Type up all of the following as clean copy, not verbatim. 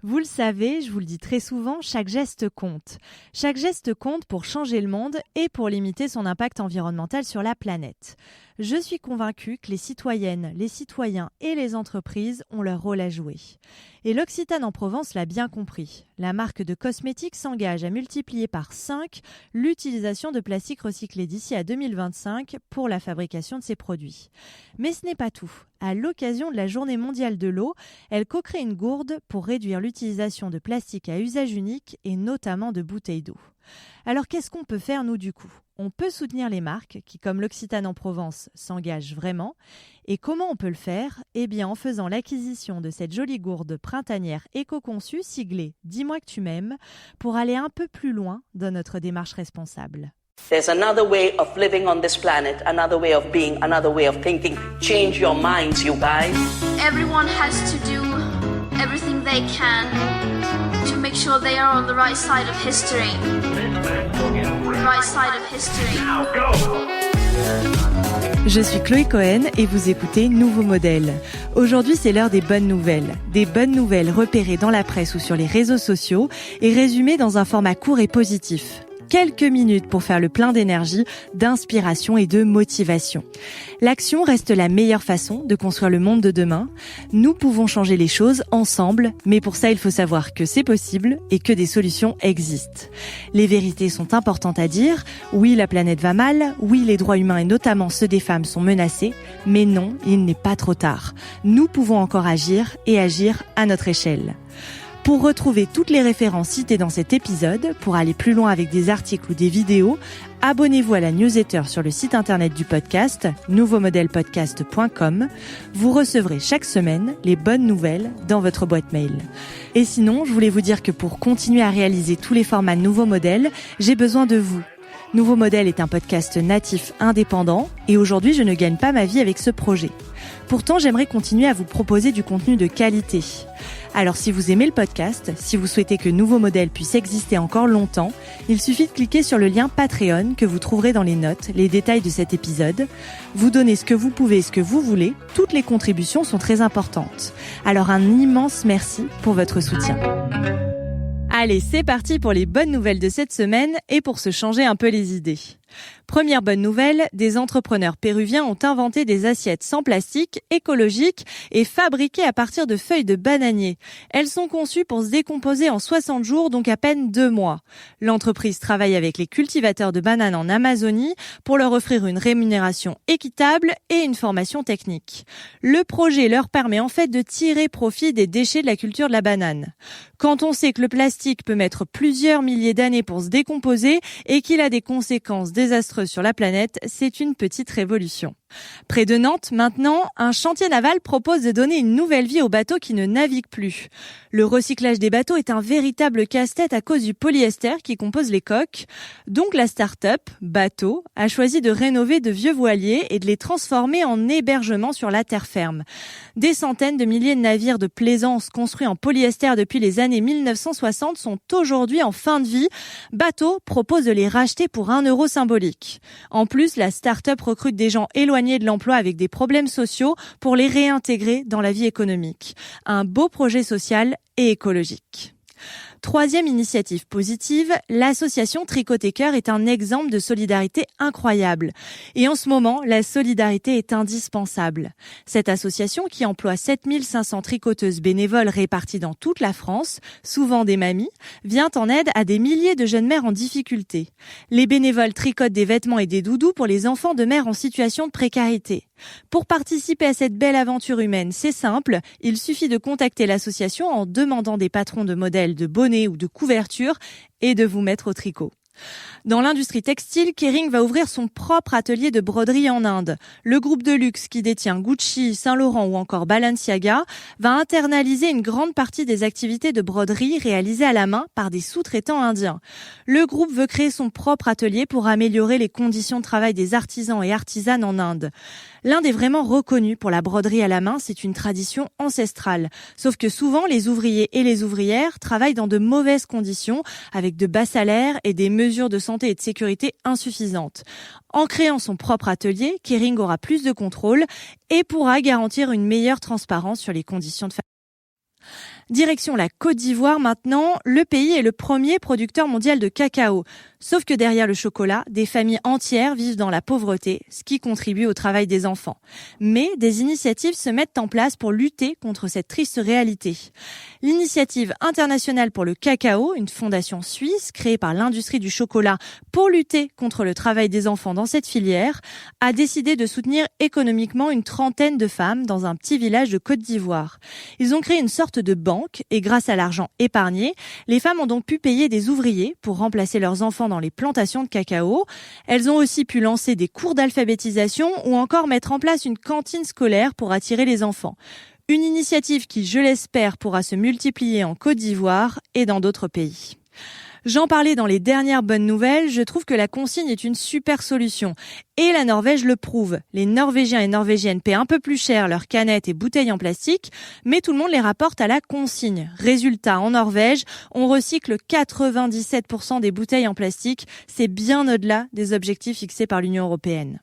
Vous le savez, je vous le dis très souvent, chaque geste compte. Chaque geste compte pour changer le monde et pour limiter son impact environnemental sur la planète. Je suis convaincue que les citoyennes, les citoyens et les entreprises ont leur rôle à jouer. Et l'Occitane en Provence l'a bien compris. La marque de cosmétiques s'engage à multiplier par 5 l'utilisation de plastique recyclé d'ici à 2025 pour la fabrication de ses produits. Mais ce n'est pas tout. À l'occasion de la Journée mondiale de l'eau, elle co-crée une gourde pour réduire l'utilisation de plastique à usage unique et notamment de bouteilles d'eau. Alors qu'est-ce qu'on peut faire nous du coup ? On peut soutenir les marques qui, comme l'Occitane en Provence, s'engagent vraiment. Et comment on peut le faire ? Eh bien en faisant l'acquisition de cette jolie gourde printanière éco-conçue siglée « Dis-moi que tu m'aimes » pour aller un peu plus loin dans notre démarche responsable. There's another way of living on this planet, another way of being, another way of thinking. Change your minds, you guys. Everyone has to do everything they can to make sure they are on the right side of history. Right side of history. Now go! Je suis Chloé Cohen et vous écoutez Nouveau Modèle. Aujourd'hui, c'est l'heure des bonnes nouvelles. Des bonnes nouvelles repérées dans la presse ou sur les réseaux sociaux et résumées dans un format court et positif. Quelques minutes pour faire le plein d'énergie, d'inspiration et de motivation. L'action reste la meilleure façon de construire le monde de demain. Nous pouvons changer les choses ensemble, mais pour ça, il faut savoir que c'est possible et que des solutions existent. Les vérités sont importantes à dire. Oui, la planète va mal. Oui, les droits humains et notamment ceux des femmes sont menacés. Mais non, il n'est pas trop tard. Nous pouvons encore agir et agir à notre échelle. Pour retrouver toutes les références citées dans cet épisode, pour aller plus loin avec des articles ou des vidéos, abonnez-vous à la newsletter sur le site internet du podcast, nouveaumodelpodcast.com. Vous recevrez chaque semaine les bonnes nouvelles dans votre boîte mail. Et sinon, je voulais vous dire que pour continuer à réaliser tous les formats Nouveau Modèle, j'ai besoin de vous. Nouveau Modèle est un podcast natif indépendant et aujourd'hui, je ne gagne pas ma vie avec ce projet. Pourtant, j'aimerais continuer à vous proposer du contenu de qualité. Alors si vous aimez le podcast, si vous souhaitez que Nouveau Modèle puisse exister encore longtemps, il suffit de cliquer sur le lien Patreon que vous trouverez dans les notes, les détails de cet épisode. Vous donnez ce que vous pouvez et ce que vous voulez, toutes les contributions sont très importantes. Alors un immense merci pour votre soutien. Allez, c'est parti pour les bonnes nouvelles de cette semaine et pour se changer un peu les idées. Première bonne nouvelle, des entrepreneurs péruviens ont inventé des assiettes sans plastique, écologiques et fabriquées à partir de feuilles de bananier. Elles sont conçues pour se décomposer en 60 jours, donc à peine 2 mois. L'entreprise travaille avec les cultivateurs de bananes en Amazonie pour leur offrir une rémunération équitable et une formation technique. Le projet leur permet en fait de tirer profit des déchets de la culture de la banane. Quand on sait que le plastique peut mettre plusieurs milliers d'années pour se décomposer et qu'il a des conséquences désastreuses sur la planète, c'est une petite révolution. Près de Nantes, maintenant, un chantier naval propose de donner une nouvelle vie aux bateaux qui ne naviguent plus. Le recyclage des bateaux est un véritable casse-tête à cause du polyester qui compose les coques. Donc la start-up, Bateau, a choisi de rénover de vieux voiliers et de les transformer en hébergement sur la terre ferme. Des centaines de milliers de navires de plaisance construits en polyester depuis les années 1960 sont aujourd'hui en fin de vie. Bateau propose de les racheter pour 1 euro symbolique. En plus, la start-up recrute des gens éloignés de l'emploi avec des problèmes sociaux pour les réintégrer dans la vie économique. Un beau projet social et écologique. Troisième initiative positive, l'association Tricotécœur est un exemple de solidarité incroyable. Et en ce moment, la solidarité est indispensable. Cette association, qui emploie 7500 tricoteuses bénévoles réparties dans toute la France, souvent des mamies, vient en aide à des milliers de jeunes mères en difficulté. Les bénévoles tricotent des vêtements et des doudous pour les enfants de mères en situation de précarité. Pour participer à cette belle aventure humaine, c'est simple, il suffit de contacter l'association en demandant des patrons de modèles de bonnets ou de couvertures et de vous mettre au tricot. Dans l'industrie textile, Kering va ouvrir son propre atelier de broderie en Inde. Le groupe de luxe qui détient Gucci, Saint-Laurent ou encore Balenciaga va internaliser une grande partie des activités de broderie réalisées à la main par des sous-traitants indiens. Le groupe veut créer son propre atelier pour améliorer les conditions de travail des artisans et artisanes en Inde. L'Inde est vraiment reconnue pour la broderie à la main, c'est une tradition ancestrale. Sauf que souvent, les ouvriers et les ouvrières travaillent dans de mauvaises conditions, avec de bas salaires et des mesures de santé et de sécurité insuffisantes. En créant son propre atelier, Kering aura plus de contrôle et pourra garantir une meilleure transparence sur les conditions de travail. Direction la Côte d'Ivoire maintenant, le pays est le premier producteur mondial de cacao. Sauf que derrière le chocolat, des familles entières vivent dans la pauvreté, ce qui contribue au travail des enfants. Mais des initiatives se mettent en place pour lutter contre cette triste réalité. L'Initiative internationale pour le cacao, une fondation suisse créée par l'industrie du chocolat pour lutter contre le travail des enfants dans cette filière, a décidé de soutenir économiquement une trentaine de femmes dans un petit village de Côte d'Ivoire. Ils ont créé une sorte de banque et grâce à l'argent épargné, les femmes ont donc pu payer des ouvriers pour remplacer leurs enfants dans les plantations de cacao. Elles ont aussi pu lancer des cours d'alphabétisation ou encore mettre en place une cantine scolaire pour attirer les enfants. Une initiative qui, je l'espère, pourra se multiplier en Côte d'Ivoire et dans d'autres pays. J'en parlais dans les dernières bonnes nouvelles, je trouve que la consigne est une super solution. Et la Norvège le prouve. Les Norvégiens et Norvégiennes paient un peu plus cher leurs canettes et bouteilles en plastique, mais tout le monde les rapporte à la consigne. Résultat, en Norvège, on recycle 97% des bouteilles en plastique. C'est bien au-delà des objectifs fixés par l'Union européenne.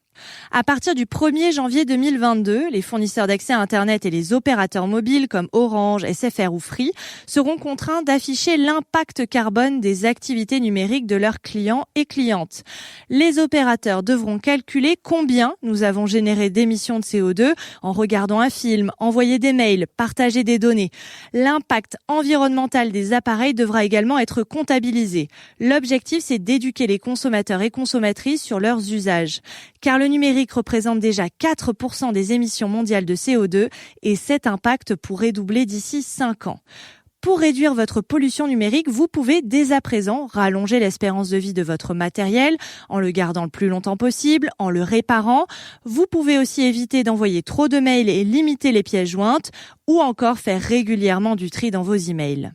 À partir du 1er janvier 2022, les fournisseurs d'accès à Internet et les opérateurs mobiles comme Orange, SFR ou Free seront contraints d'afficher l'impact carbone des activités numériques de leurs clients et clientes. Les opérateurs devront calculer combien nous avons généré d'émissions de CO2 en regardant un film, envoyer des mails, partager des données. L'impact environnemental des appareils devra également être comptabilisé. L'objectif, c'est d'éduquer les consommateurs et consommatrices sur leurs usages. Car le numérique représente déjà 4% des émissions mondiales de CO2 et cet impact pourrait doubler d'ici 5 ans. Pour réduire votre pollution numérique, vous pouvez dès à présent rallonger l'espérance de vie de votre matériel en le gardant le plus longtemps possible, en le réparant. Vous pouvez aussi éviter d'envoyer trop de mails et limiter les pièces jointes ou encore faire régulièrement du tri dans vos emails.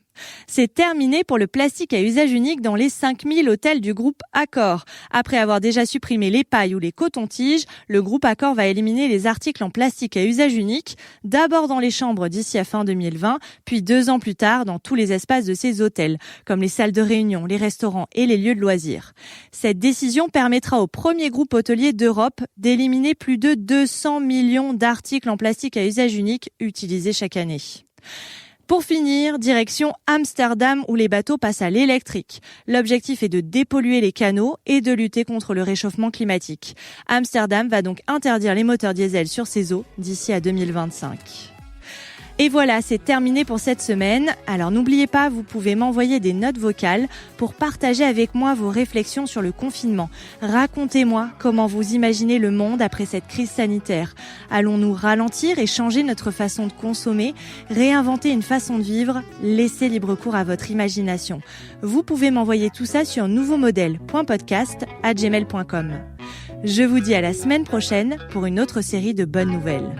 C'est terminé pour le plastique à usage unique dans les 5000 hôtels du groupe Accor. Après avoir déjà supprimé les pailles ou les cotons-tiges, le groupe Accor va éliminer les articles en plastique à usage unique, d'abord dans les chambres d'ici à fin 2020, puis 2 ans plus tard dans tous les espaces de ces hôtels, comme les salles de réunion, les restaurants et les lieux de loisirs. Cette décision permettra au premier groupe hôtelier d'Europe d'éliminer plus de 200 millions d'articles en plastique à usage unique utilisés chaque année. Pour finir, direction Amsterdam où les bateaux passent à l'électrique. L'objectif est de dépolluer les canaux et de lutter contre le réchauffement climatique. Amsterdam va donc interdire les moteurs diesel sur ses eaux d'ici à 2025. Et voilà, c'est terminé pour cette semaine. Alors n'oubliez pas, vous pouvez m'envoyer des notes vocales pour partager avec moi vos réflexions sur le confinement. Racontez-moi comment vous imaginez le monde après cette crise sanitaire. Allons-nous ralentir et changer notre façon de consommer, réinventer une façon de vivre, laisser libre cours à votre imagination. Vous pouvez m'envoyer tout ça sur nouveaumodèle.podcast@gmail.com. Je vous dis à la semaine prochaine pour une autre série de bonnes nouvelles.